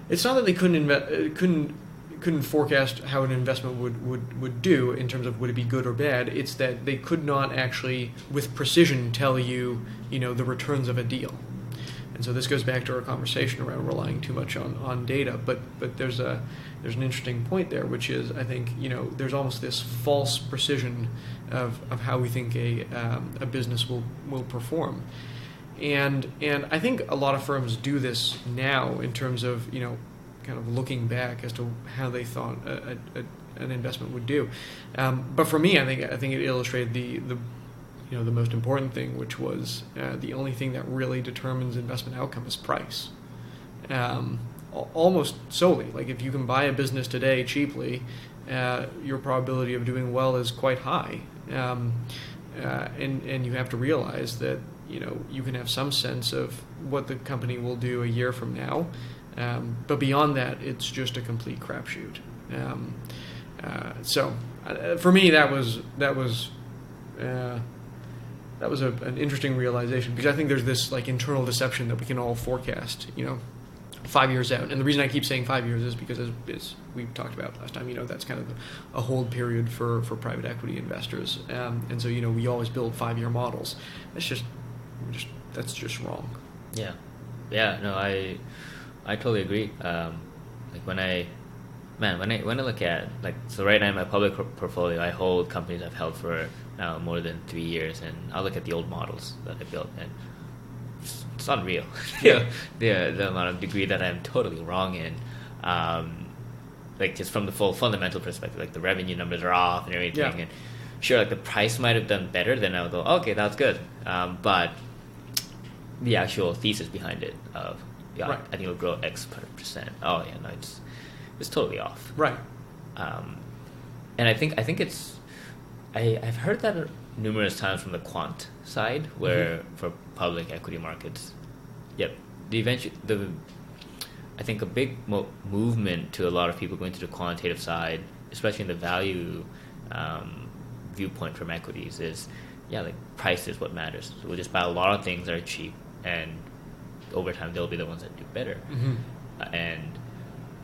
it's not that they couldn't forecast how an investment would do in terms of would it be good or bad. It's that they could not actually, with precision, tell you the returns of a deal. And so this goes back to our conversation around relying too much on data. But there's an interesting point there, which is I think there's almost this false precision of how we think a business will perform. And I think a lot of firms do this now in terms of kind of looking back as to how they thought an investment would do. But for me, I think it illustrated the most important thing, which was the only thing that really determines investment outcome is price. Almost solely, like if you can buy a business today cheaply, your probability of doing well is quite high, and you have to realize that. You can have some sense of what the company will do a year from now, but beyond that, it's just a complete crapshoot. So, for me, that was an interesting realization, because I think there's this internal deception that we can all forecast, 5 years out. And the reason I keep saying 5 years is because, as we talked about last time, that's kind of a hold period for private equity investors, and so we always build 5-year models. That's just wrong. Yeah. No, I totally agree. When I look at so right now in my public portfolio, I hold companies I've held for now more than 3 years, and I'll look at the old models that I built, and it's unreal. the amount of degree that I'm totally wrong in. Just from the full fundamental perspective, the revenue numbers are off and everything, and sure, the price might have done better, then I would go, okay, that's good. But the actual thesis behind it of, right. I think it'll grow X %. Oh yeah, no, it's totally off. Right. And I think I've heard that numerous times from the quant side, where for public equity markets, I think a big movement to a lot of people going to the quantitative side, especially in the value viewpoint from equities, is price is what matters. So we'll just buy a lot of things that are cheap, and over time they'll be the ones that do better. And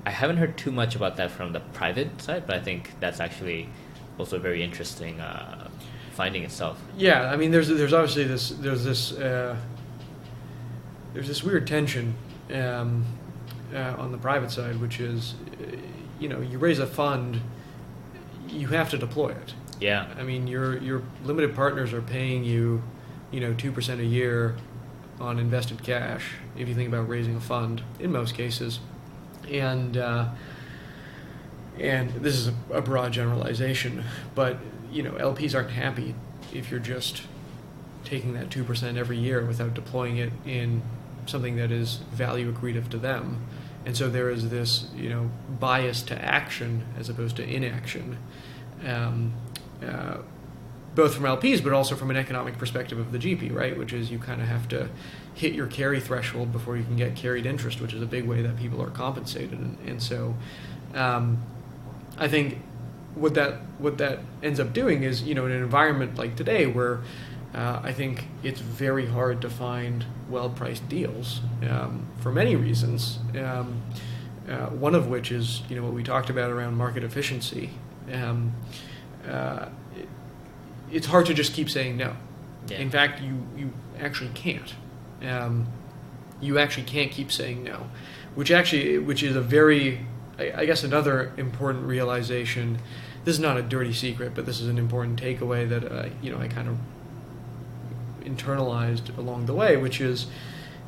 I haven't heard too much about that from the private side, but I think that's actually also a very interesting finding itself. Yeah, I mean, there's obviously this weird tension on the private side, which is you raise a fund, you have to deploy it. Yeah. I mean, your limited partners are paying you 2% a year on invested cash if you think about raising a fund in most cases, and And this is a broad generalization, but LPs aren't happy if you're just taking that 2% every year without deploying it in something that is value accretive to them. And so there is this, bias to action as opposed to inaction, both from LPs, but also from an economic perspective of the GP, right? Which is you kind of have to hit your carry threshold before you can get carried interest, which is a big way that people are compensated. And so I think what that ends up doing is, in an environment like today where I think it's very hard to find well-priced deals for many reasons. One of which is, what we talked about around market efficiency. It's hard to just keep saying no. Yeah. In fact, you actually can't. You actually can't keep saying no, which is a very, I guess, another important realization. This is not a dirty secret, but this is an important takeaway that I kind of internalized along the way, which is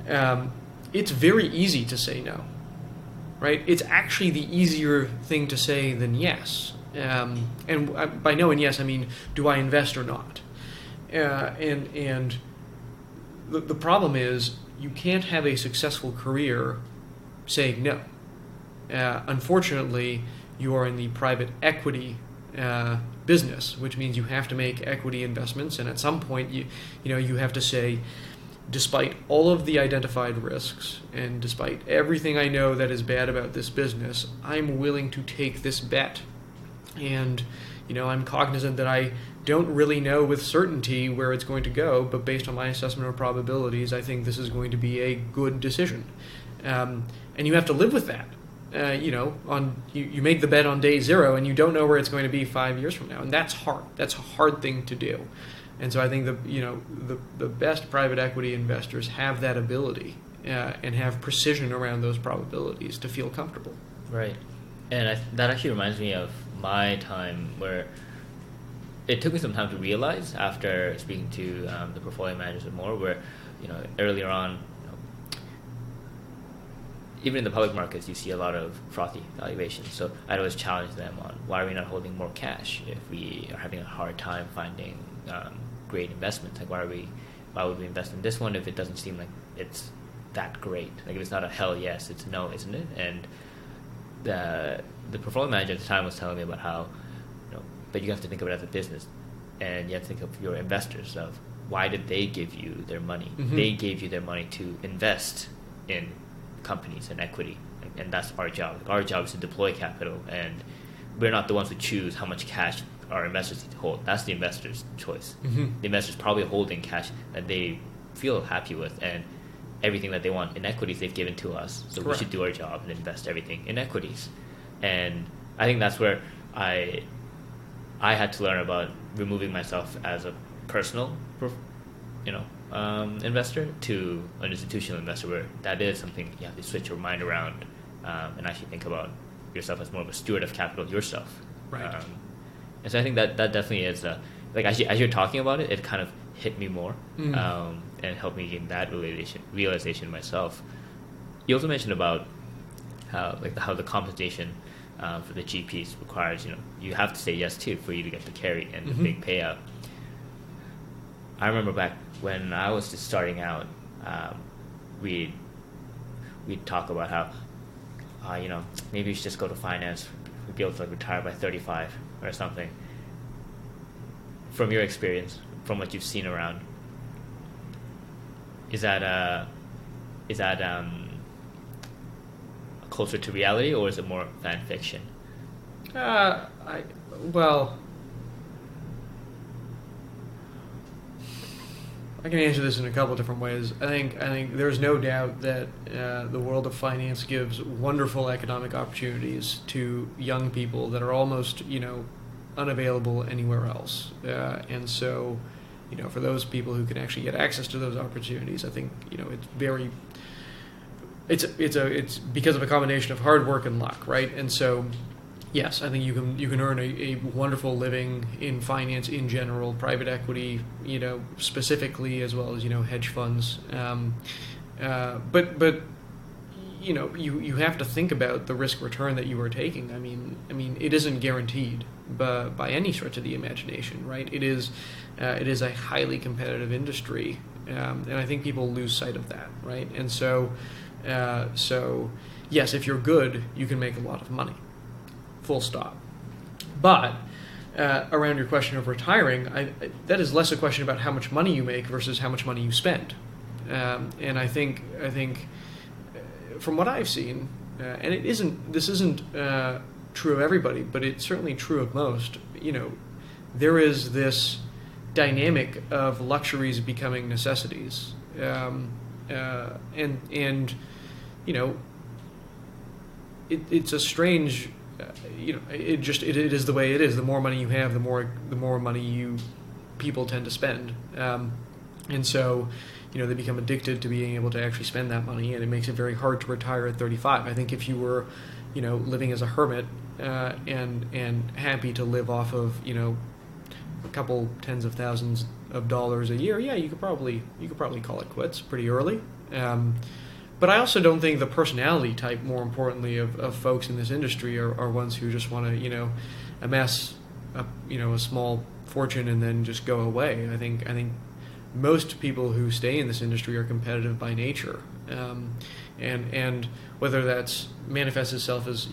it's very easy to say no, right? It's actually the easier thing to say than yes. And by no and yes, I mean, do I invest or not? And the problem is you can't have a successful career saying no. Unfortunately, you are in the private equity business, which means you have to make equity investments, and at some point you have to say, despite all of the identified risks and despite everything I know that is bad about this business, I'm willing to take this bet. And I'm cognizant that I don't really know with certainty where it's going to go, but based on my assessment of probabilities, I think this is going to be a good decision. And you have to live with that. You make the bet on day zero, and you don't know where it's going to be 5 years from now, and that's hard. That's a hard thing to do. And so I think the best private equity investors have that ability and have precision around those probabilities to feel comfortable. Right. And that actually reminds me of my time where it took me some time to realize after speaking to the portfolio managers more, where earlier on, even in the public markets, you see a lot of frothy valuations. So I'd always challenge them on why are we not holding more cash if we are having a hard time finding great investments? Like why would we invest in this one if it doesn't seem like it's that great? Like if it's not a hell yes, it's no, isn't it? And the portfolio manager at the time was telling me about how, but you have to think of it as a business, and you have to think of your investors of why did they give you their money? Mm-hmm. They gave you their money to invest in companies and equity, and that's our job. Our job is to deploy capital, and we're not the ones who choose how much cash our investors need to hold. That's the investor's choice. Mm-hmm. The investor's probably holding cash that they feel happy with, and everything that they want in equities they've given to us. So Correct. We should do our job and invest everything in equities. And I think that's where I had to learn about removing myself as a personal, investor to an institutional investor, where that is something you have to switch your mind around and actually think about yourself as more of a steward of capital yourself. Right. And so I think that definitely is as you're talking about it, it kind of hit me more and helped me gain that realization myself. You also mentioned about how the compensation for the GPs requires you have to say yes to for you to get the carry and the big payout. I remember back when I was just starting out, we'd talk about how maybe you should just go to finance, we'd be able to retire by 35 or something. From your experience, from what you've seen around, is that closer to reality, or is it more fan fiction? I can answer this in a couple different ways. I think there's no doubt that the world of finance gives wonderful economic opportunities to young people that are almost unavailable anywhere else. And so, for those people who can actually get access to those opportunities, I think it's because of a combination of hard work and luck, right? And so, yes, I think you can earn a wonderful living in finance in general, private equity, specifically, as well as hedge funds. But you have to think about the risk return that you are taking. I mean, it isn't guaranteed by any stretch of the imagination, right? It is a highly competitive industry, and I think people lose sight of that, right? And so yes, if you're good, you can make a lot of money, full stop. But around your question of retiring, that is less a question about how much money you make versus how much money you spend. And I think from what I've seen, and this isn't true of everybody, but it's certainly true of most. There is this dynamic of luxuries becoming necessities, it's a strange. It is the way it is. The more money you have, the more money people tend to spend, and so they become addicted to being able to actually spend that money, and it makes it very hard to retire at 35. I think if you were, living as a hermit and happy to live off of a couple tens of thousands of dollars a year, yeah, you could probably call it quits pretty early. But I also don't think the personality type, more importantly, of folks in this industry are ones who just want to, amass a small fortune and then just go away. I think most people who stay in this industry are competitive by nature, and whether that's manifests itself as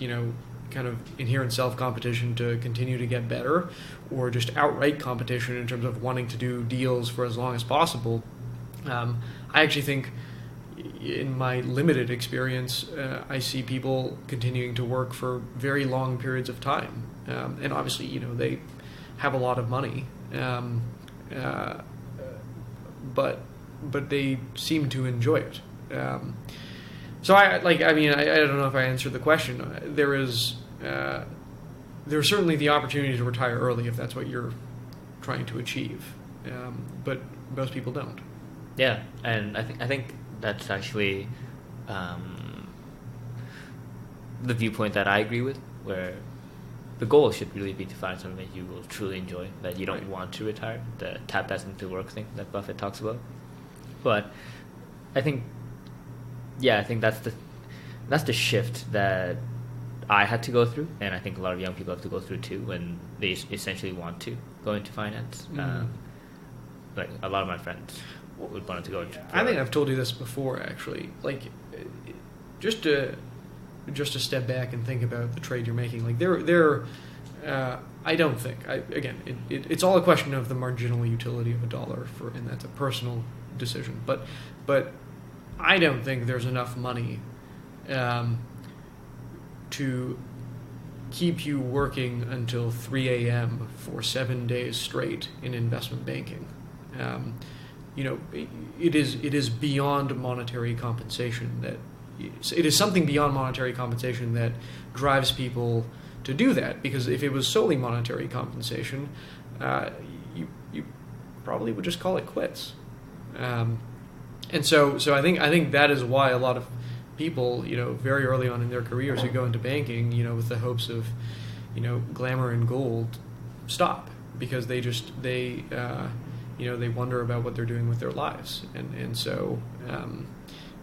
kind of inherent self-competition to continue to get better, or just outright competition in terms of wanting to do deals for as long as possible. I actually think, in my limited experience, I see people continuing to work for very long periods of time, and obviously, they have a lot of money, but they seem to enjoy it. So I don't know if I answered the question. There's certainly the opportunity to retire early if that's what you're trying to achieve, but most people don't. Yeah, and I think that's actually the viewpoint that I agree with, where the goal should really be to find something that you will truly enjoy, that you don't want to retire, the tap that into work thing that Buffett talks about. But I think that's the shift that I had to go through, and I think a lot of young people have to go through too when they essentially want to go into finance. Like a lot of my friends would want to go into. I think I've told you this before, actually. Like, just to step back and think about the trade you're making. Like, I don't think. It's all a question of the marginal utility of a dollar, and that's a personal decision. But I don't think there's enough money to keep you working until 3 a.m. for 7 days straight in investment banking. It is beyond monetary compensation it is something beyond monetary compensation that drives people to do that. Because if it was solely monetary compensation, you probably would just call it quits. And so I think that is why a lot of people, very early on in their careers who go into banking, with the hopes of, glamour and gold, stop, because they wonder about what they're doing with their lives, and so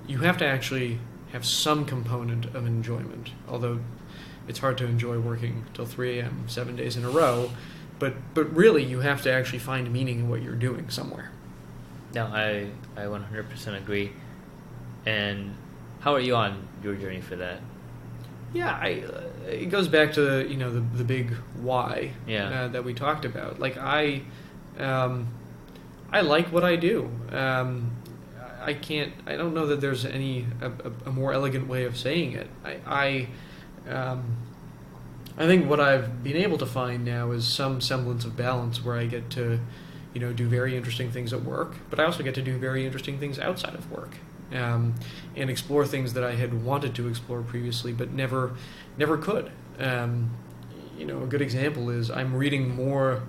you have to actually have some component of enjoyment. Although it's hard to enjoy working till 3 a.m. 7 days in a row, but really you have to actually find meaning in what you're doing somewhere. No, I 100% agree. And how are you on your journey for that? Yeah, it goes back to the big why that we talked about. Like, I like what I do. I don't know that there's a more elegant way of saying it. I think what I've been able to find now is some semblance of balance, where I get to do very interesting things at work, but I also get to do very interesting things outside of work, and explore things that I had wanted to explore previously but never could. A good example is I'm reading more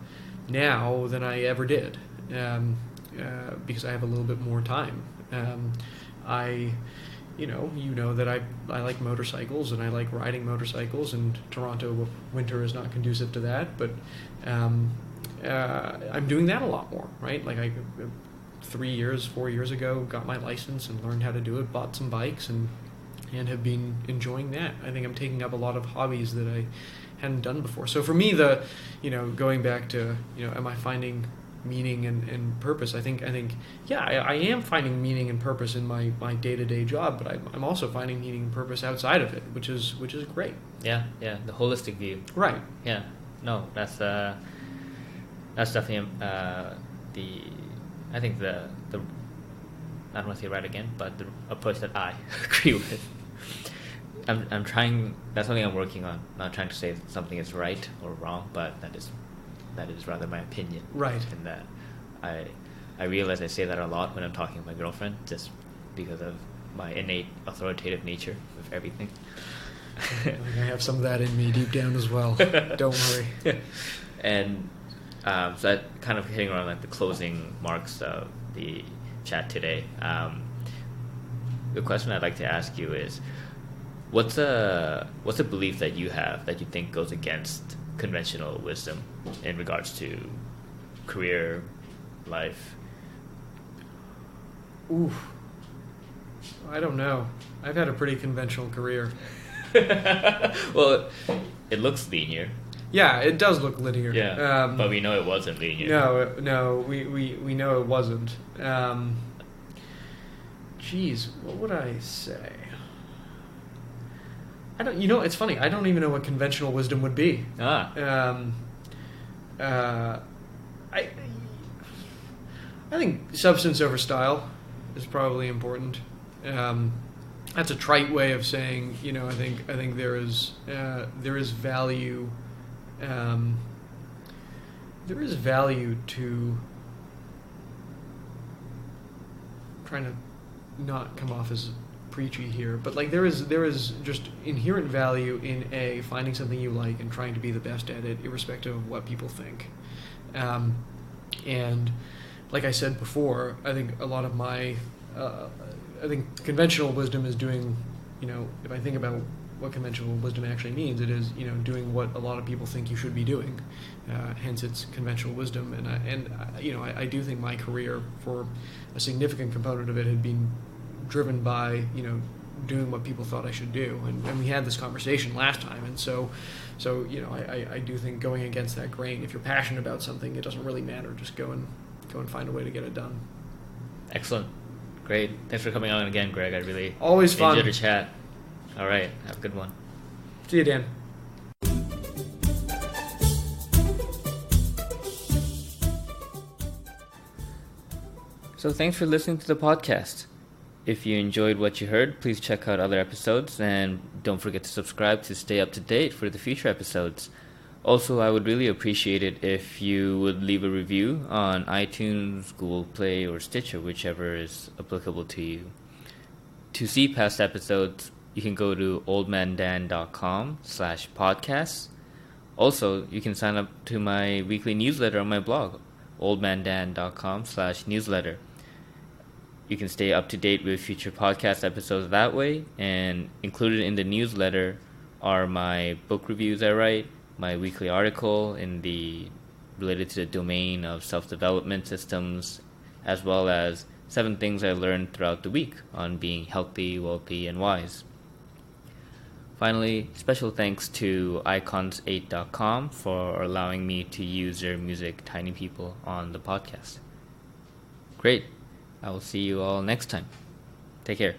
now than I ever did, because I have a little bit more time. I that I like motorcycles, and I like riding motorcycles, and Toronto winter is not conducive to that, but I'm doing that a lot more, right? Like, I 4 years ago got my license and learned how to do it, bought some bikes, and and have been enjoying that. I think I'm taking up a lot of hobbies that I hadn't done before. So for me, going back to, am I finding meaning and purpose? I think yeah, I am finding meaning and purpose in my day-to-day job, but I'm also finding meaning and purpose outside of it, which is great. Yeah, the holistic view. Right. Yeah. No, that's definitely I think the I don't want to say right again, but the approach that I agree with. I'm trying. That's something I'm working on. Not trying to say something is right or wrong, but that is rather my opinion. Right. And that I realize I say that a lot when I'm talking with my girlfriend, just because of my innate authoritative nature with everything. I have some of that in me deep down as well. Don't worry. And so that kind of hitting around like the closing marks of the chat today. The question I'd like to ask you is, what's a belief that you have that you think goes against conventional wisdom in regards to career, life? Ooh, I don't know. I've had a pretty conventional career. Well, it looks linear. Yeah, it does look linear. Yeah, but we know it wasn't linear. No, we know it wasn't. Geez, what would I say? I don't. It's funny. I don't even know what conventional wisdom would be. I think substance over style is probably important. That's a trite way of saying, I think there is value. There is value to trying to not come off as preachy here, but like there is just inherent value in finding something you like and trying to be the best at it, irrespective of what people think. And like I said before, I think a lot of my I think conventional wisdom is doing, if I think about what conventional wisdom actually means, it is, doing what a lot of people think you should be doing. Hence, it's conventional wisdom. And I do think my career, for a significant component of it, had been driven by, doing what people thought I should do. And we had this conversation last time. And so I do think going against that grain, if you're passionate about something, it doesn't really matter. Just go and find a way to get it done. Excellent. Great. Thanks for coming on again, Greg. I really always fun. Enjoyed the chat. All right. Have a good one. See you, Dan. So thanks for listening to the podcast. If you enjoyed what you heard, please check out other episodes and don't forget to subscribe to stay up to date for the future episodes. Also, I would really appreciate it if you would leave a review on iTunes, Google Play, or Stitcher, whichever is applicable to you. To see past episodes, you can go to oldmandan.com/podcasts. Also, you can sign up to my weekly newsletter on my blog, oldmandan.com/newsletter. You can stay up to date with future podcast episodes that way, and included in the newsletter are my book reviews I write, my weekly article related to the domain of self-development systems, as well as 7 things I learned throughout the week on being healthy, wealthy, and wise. Finally, special thanks to icons8.com for allowing me to use their music, Tiny People, on the podcast. Great. I will see you all next time. Take care.